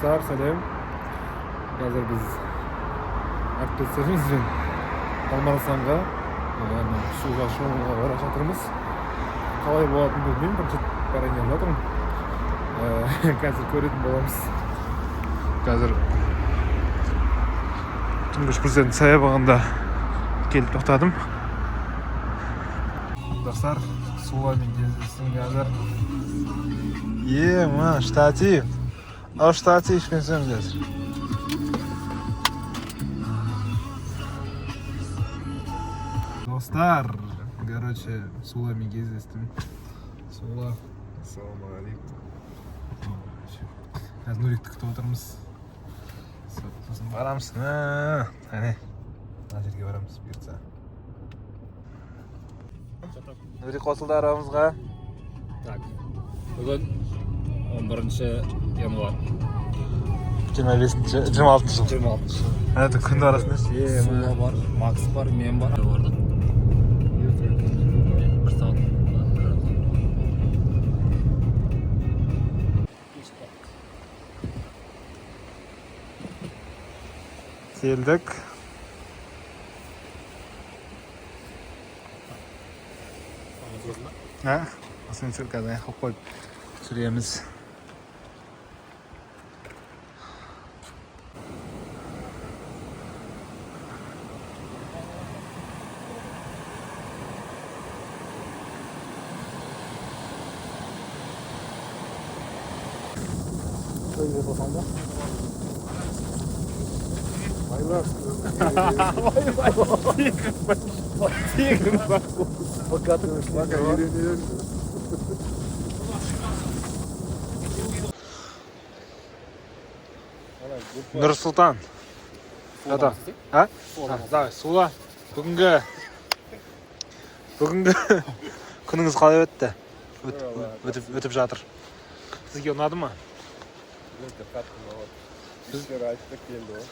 Selam. Hazır biz arkadaşlarımızla Almanasan'ga suga şoğuna baraş atırmız. Kalay boğatını bilmeyeyim, bir çıt baren geldi atırım. Қазір көретін боламыз. Қазір Тұңғыш президент саябағында келіп тоқтадым. Достар, суламен кездестім қазір. Штатив. Ал штатив ішкенсем қазір. Достар, короче, суламен кездестім. Сула. Ассалаумағалейкум. Қазір Нұрикті күтіп отырмыз. Сосын барамыз. Әне, мына жерге барамыз бұйыртса. Нұрик қосылды арамызға. Так, бүгін 11 январ. 26 жыл. Әне, күнді арасында. Сула бар, Макс бар, мен бар. Бардық. Bir saat. Келдік. Осымен қазір аяққа қойып жүреміз. Нұрсұлтан. Давай, Сула. Бүгінгі күніңіз қалай өтті? Өтіп жатыр. Сізге ұнады ма? Өте қатты ұнады. Біздер айтып келді ғой.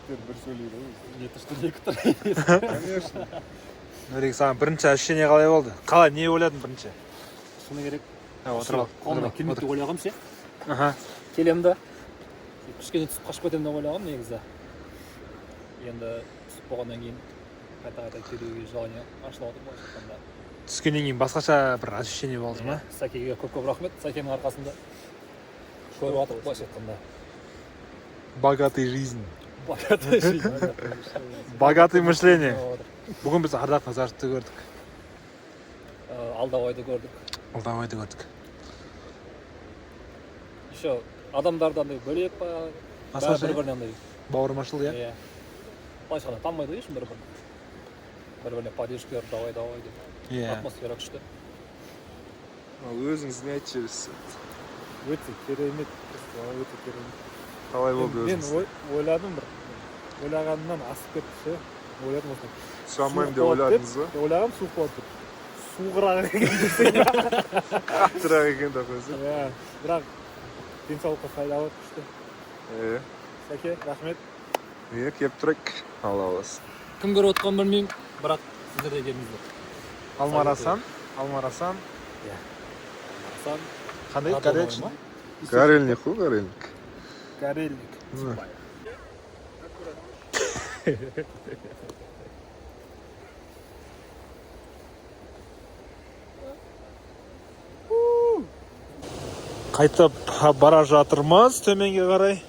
Bir söyleyeyim. Конечно. Нұрик, саған бірінші ощущение қалай болды? Қалай, не ойладың бірінші? Шыны керек. Отырып ал. Қолымда келмейді ойлағам ше. Келемді. Кішкене түсіп қашып кетемін деп ойлағам негізі. Енді түсіп болғаннан кейін қайта келуге желание ашылып отыр былайша айтқанда. Түскеннен кейін басқаша бір ощущение болды ма? Сәкеге көп рахмет. Сәкенің арқасында көріп жатырмық былайша айтқанда. Богатый жизнь. Богатый мышление. Бүгін біз Ардақ Назаровты көрдік. Алдабайды көрдік. Еще адамдардан бөлек па? Бір-біріне андай бауырмашыл, иә? Былайша ғана танымайды ғой ешкім бір-біріне. Бір-біріне поддержкалар давай деп. Атмосфера күшті. Ал өзіңіз не айтып жібересіз? Өте керемет. Қалай болды өзіңіз? Мен ойладым бір. Ойлағанымнан асып кетті ше. Ойладым осылай. Сұрамайым деп ойладыңыз ба? Ойлағам суық болады деп. Суығырақ екен десең. Қаттырақ екен деп өзі. Бірақ денсаулыққа пайдалы күшті. Сәке, рахмет. Кеп тұрайық. Алла қаласын. Кім көріп отқанын білмеймін, бірақ сіздер де келіңіздер. Алмарасан. Қандай? Горельник қой, горельник. Горельник. Қайтып бара жатырмыз төменге қарай.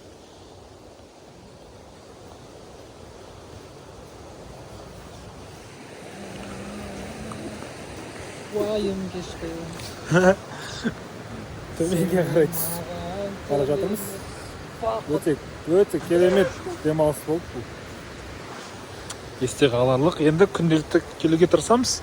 Уайым кешкі. Төменге қарай бара жатырмыз. Өте керемет демалыс болды бұл. Есте қаларлық. Енді күнделікті келуге тырысамыз.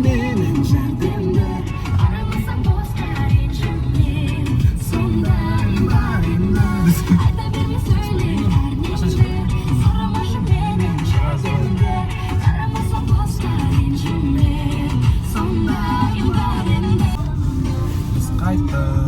Benim derdimde aramızda boz her içimde қайтты